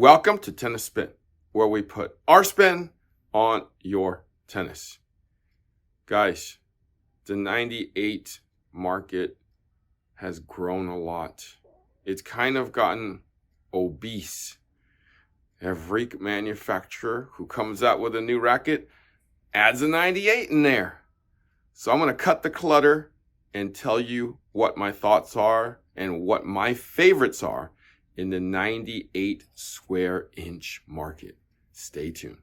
Welcome to Tennis Spin, where we put our spin on your tennis. Guys, the 98 market has grown a lot. It's kind of gotten obese. Every manufacturer who comes out with a new racket adds a 98 in there. So I'm going to cut the clutter and tell you what my thoughts are and what my favorites are in the 98 square inch market. Stay tuned.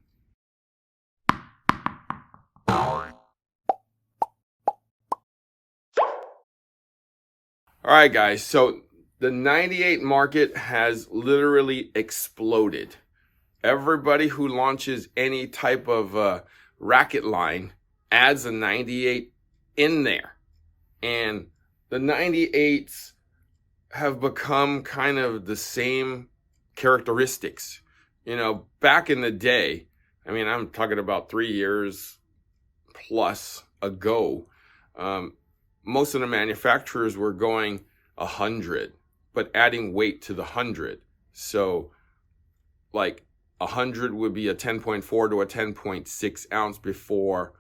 All right, guys. So the 98 market has literally exploded. Everybody who launches any type of racket line adds a 98 in there. And the 98s have become kind of the same characteristics. You know, back in the day, I mean, I'm talking about 3 years plus ago, most of the manufacturers were going 100, but adding weight to the 100. So like 100 would be a 10.4 to a 10.6 ounce before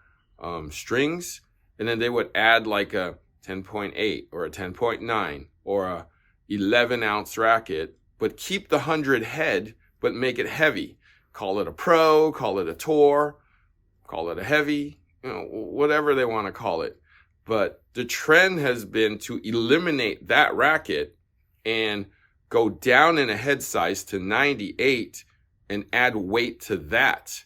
strings. And then they would add like a 10.8 or a 10.9 or a 11 ounce racket, but keep the 100 head, but make it heavy. Call it a pro, call it a tour, call it a heavy, you know, whatever they want to call it. But the trend has been to eliminate that racket and go down in a head size to 98 and add weight to that.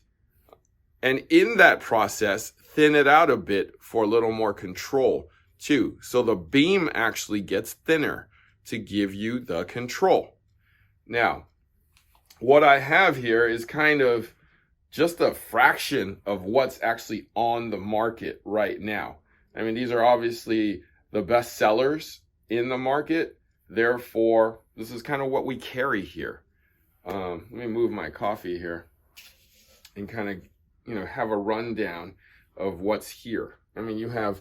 And in that process, thin it out a bit for a little more control too. So the beam actually gets thinner to give you the control. Now, what I have here is kind of just a fraction of what's actually on the market right now. I mean, these are obviously the best sellers in the market. Therefore, this is kind of what we carry here. Let me move my coffee here and kind of, have a rundown of what's here. I mean, you have,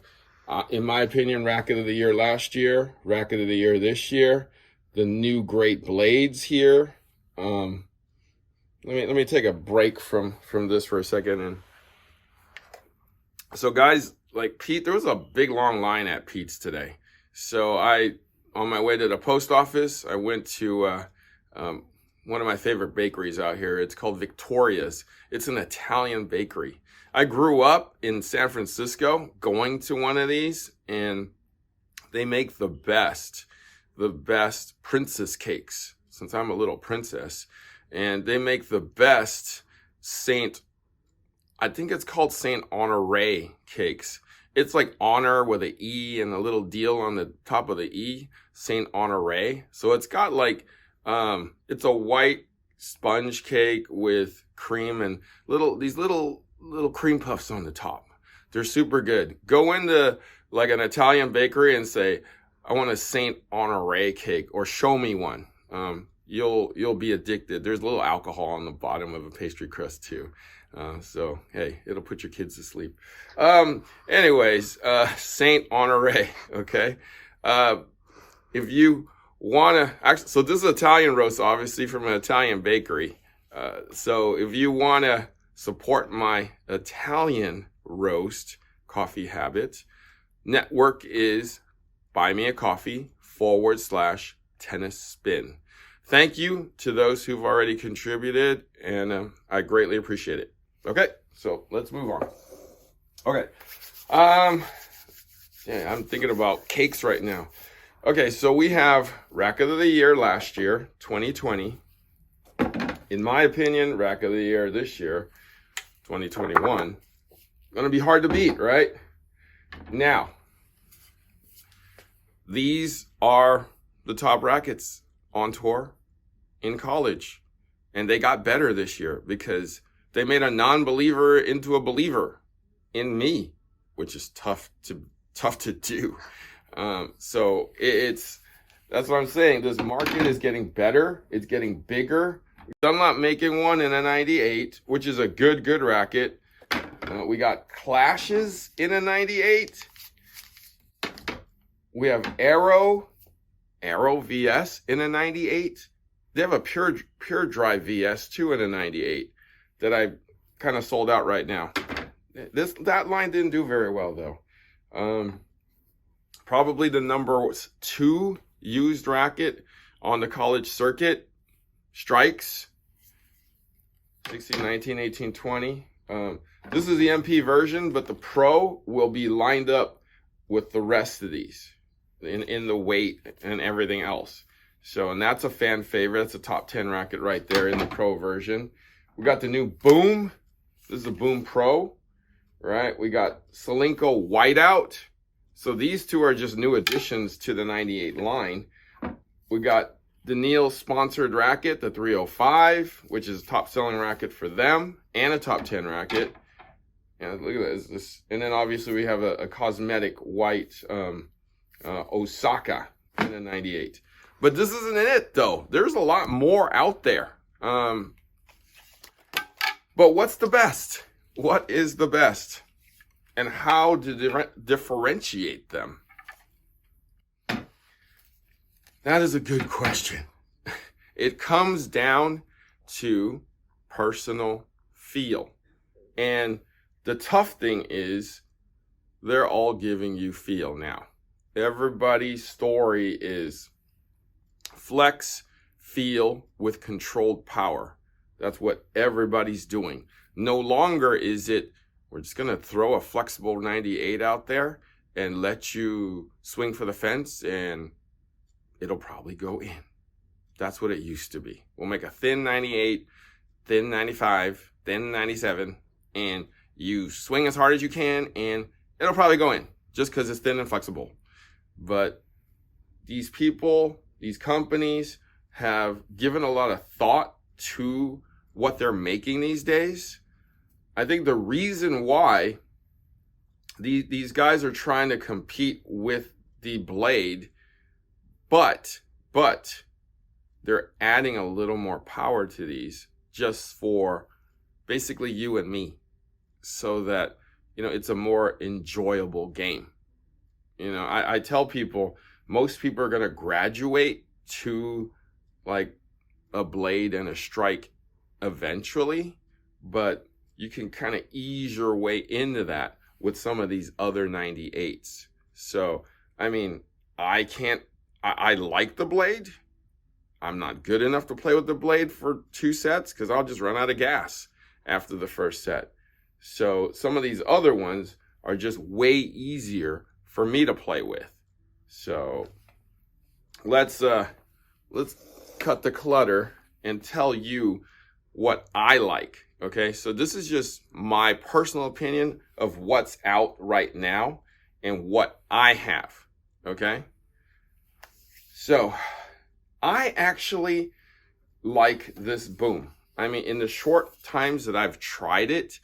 in my opinion, Racket of the Year last year, Racket of the Year this year, the new great blades here. Let me take a break from this for a second. And so guys, like Pete, there was a big long line at Pete's today. So on my way to the post office, I went to one of my favorite bakeries out here. It's called Victoria's. It's an Italian bakery. I grew up in San Francisco going to one of these, and they make the best princess cakes, since I'm a little princess. And they make the best I think it's called Saint Honore cakes. It's like honor with an E and a little deal on the top of the E, Saint Honore. So it's got like, it's a white sponge cake with cream and these little cream puffs on the top. They're super good. Go into like an Italian bakery and say, I want a Saint Honore cake, or show me one. You'll be addicted. There's a little alcohol on the bottom of a pastry crust too. So hey, it'll put your kids to sleep. Anyways, Saint Honore. Okay. If you want to so this is Italian roast, obviously from an Italian bakery. So if you want to support my Italian roast coffee habit, network is buymeacoffee.com/tennis spin. Thank you to those who've already contributed, and I greatly appreciate it. Okay, so let's move on. Okay, I'm thinking about cakes right now. Okay, so we have Racket of the Year last year, 2020. In my opinion, Racket of the Year this year, 2021. Gonna be hard to beat, right? Now, these are the top rackets on tour in college, and they got better this year because they made a non-believer into a believer in me, which is tough to do. So that's what I'm saying. This market is getting better. It's getting bigger. I'm not making one in a 98, which is a good racket. We got Clashes in a 98. We have Arrow VS in a 98. They have a pure dry VS too in a 98 that I kind of sold out right now. That line didn't do very well though. Probably the number 2 used racket on the college circuit. Strikes 16, 19, 18, 20. This is the MP version, but the Pro will be lined up with the rest of these in the weight and everything else. So, and that's a fan favorite. That's a top 10 racket right there in the Pro version. We got the new Boom. This is the Boom Pro, right? We got Solinco Whiteout. So these two are just new additions to the 98 line. We got the Neil sponsored racket, the 305, which is a top selling racket for them and a top 10 racket. And look at this. And then obviously we have a cosmetic white Osaka in the 98. But this isn't it though. There's a lot more out there. But what's the best? What is the best? And how to differentiate them? That is a good question. It comes down to personal feel. And the tough thing is they're all giving you feel now. Everybody's story is flex, feel with controlled power. That's what everybody's doing. No longer is it, we're just going to throw a flexible 98 out there and let you swing for the fence and it'll probably go in. That's what it used to be. We'll make a thin 98, thin 95, thin 97, and you swing as hard as you can and it'll probably go in just because it's thin and flexible. But these people, these companies have given a lot of thought to what they're making these days. I think the reason why these guys are trying to compete with the Blade, but they're adding a little more power to these just for basically you and me, so that, you know, it's a more enjoyable game. You know, I tell people, most people are going to graduate to like a Blade and a Strike eventually, but you can kind of ease your way into that with some of these other 98s. So, I mean, I like the Blade. I'm not good enough to play with the Blade for 2 sets because I'll just run out of gas after the first set. So some of these other ones are just way easier for me to play with. So let's cut the clutter and tell you what I like. Okay, so this is just my personal opinion of what's out right now and what I have. Okay, so I actually like this Boom. I mean, in the short times that I've tried it,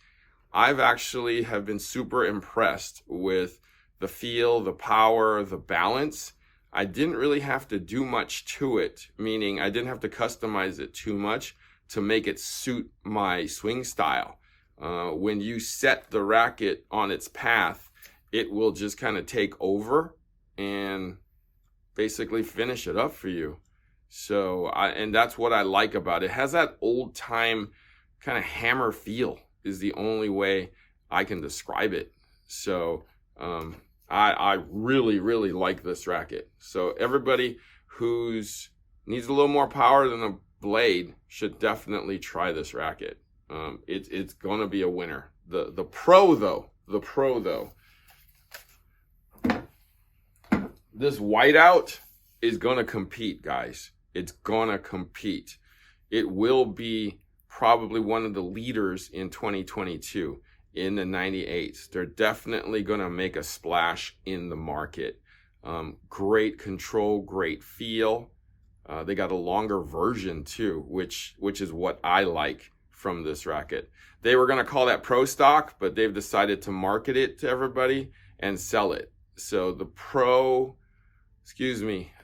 I've actually have been super impressed with the feel, the power, the balance. I didn't really have to do much to it, meaning I didn't have to customize it too much to make it suit my swing style. When you set the racket on its path, it will just kind of take over and basically finish it up for you. So, and that's what I like about it. It has that old time kind of hammer feel is the only way I can describe it. So, I really, really like this racket. So everybody who's needs a little more power than a Blade should definitely try this racket. It's going to be a winner. The Pro though, this Whiteout is going to compete, guys. It's going to compete. It will be probably one of the leaders in 2022 in the 98s. They're definitely going to make a splash in the market. Great control, great feel. They got a longer version too, which is what I like from this racket. They were going to call that Pro Stock, but they've decided to market it to everybody and sell it. So the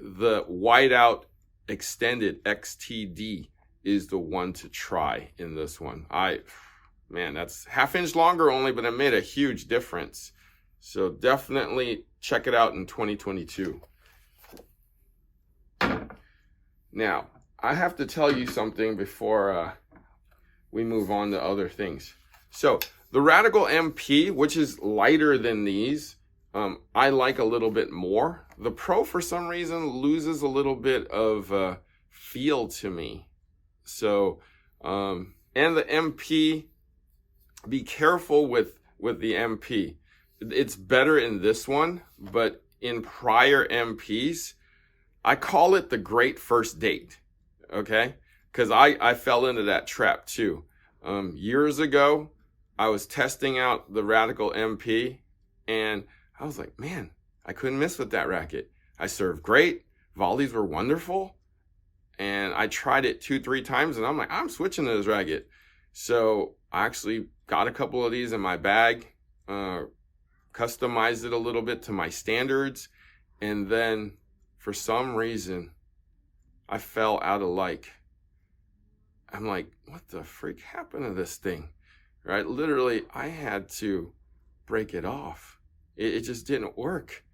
the Whiteout Extended XTD is the one to try in this one. Man, that's ½ inch longer only, but it made a huge difference. So definitely check it out in 2022. Now, I have to tell you something before we move on to other things. So the Radical MP, which is lighter than these, I like a little bit more. The Pro, for some reason, loses a little bit of feel to me. So, and the MP, be careful with the MP. It's better in this one, but in prior MPs, I call it the great first date, okay? Because I fell into that trap too. Years ago, I was testing out the Radical MP, and I was like, man, I couldn't miss with that racket. I served great, volleys were wonderful, and I tried it 2-3 times, and I'm like, I'm switching to this racket. So I actually got a couple of these in my bag, customized it a little bit to my standards, and then for some reason, I fell out of like. I'm like, what the freak happened to this thing? Right? Literally, I had to break it off. It just didn't work.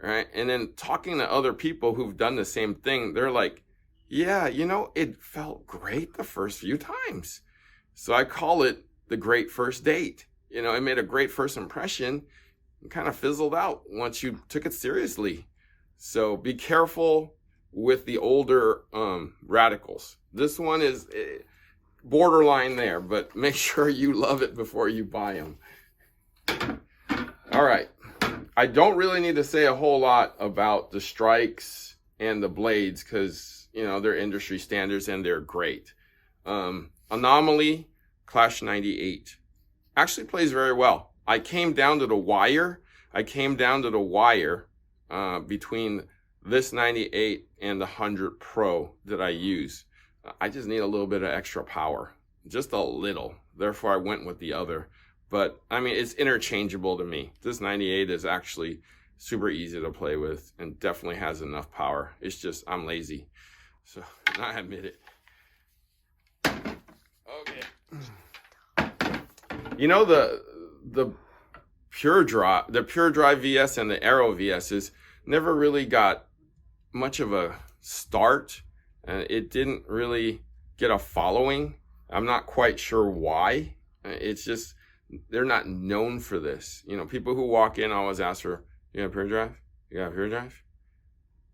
Right? And then talking to other people who've done the same thing, they're like, yeah, it felt great the first few times. So I call it the great first date. It made a great first impression and kind of fizzled out once you took it seriously. So be careful with the older Radicals. This one is borderline there, but make sure you love it before you buy them. All right. I don't really need to say a whole lot about the strikes and the blades because, they're industry standards and they're great. Anomaly Clash 98 actually plays very well. I came down to the wire. Between this 98 and the 100 Pro that I use. I just need a little bit of extra power, just a little. Therefore, I went with the other. But I mean, it's interchangeable to me. This 98 is actually super easy to play with and definitely has enough power. It's just, I'm lazy. So I admit it. Okay. The Pure Drive VS and the Aero VSs never really got much of a start. It didn't really get a following. I'm not quite sure why. It's just, they're not known for this. People who walk in always ask for, you got a Pure Drive? You got a Pure Drive?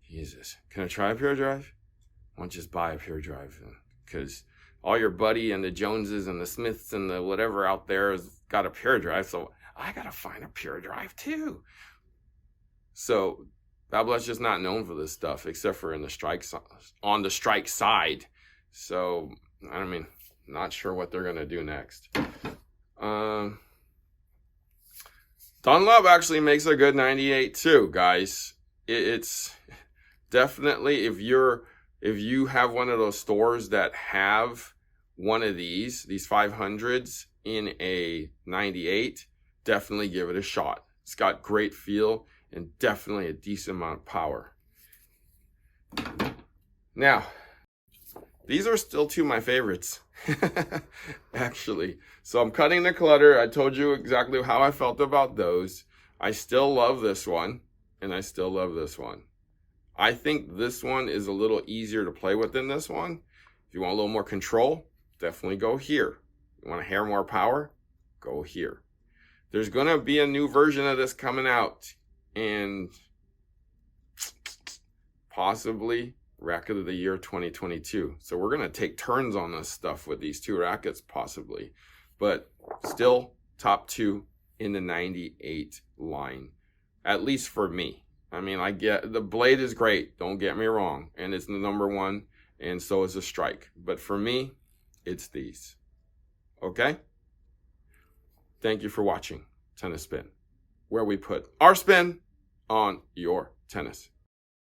Jesus, can I try a Pure Drive? Why don't you just buy a Pure Drive? Because all your buddy and the Joneses and the Smiths and the whatever out there has got a Pure Drive, so I got to find a Pure Drive too. So Babolat's just not known for this stuff, except for on the strike side. So, I mean, not sure what they're going to do next. Dunlop actually makes a good 98 too, guys. It's definitely, if you have one of those stores that have one of these 500s in a 98, definitely give it a shot. It's got great feel and definitely a decent amount of power. Now, these are still two of my favorites, actually. So I'm cutting the clutter. I told you exactly how I felt about those. I still love this one, and I still love this one. I think this one is a little easier to play with than this one. If you want a little more control, definitely go here. You want to hear more power? Go here. There's going to be a new version of this coming out, and possibly Racket of the Year 2022. So we're going to take turns on this stuff with these two rackets, possibly. But still top two in the 98 line, at least for me. I mean, I get the blade is great, don't get me wrong, and it's the number one, and so is the strike. But for me, it's these. Okay? Thank you for watching Tennis Spin, where we put our spin on your tennis.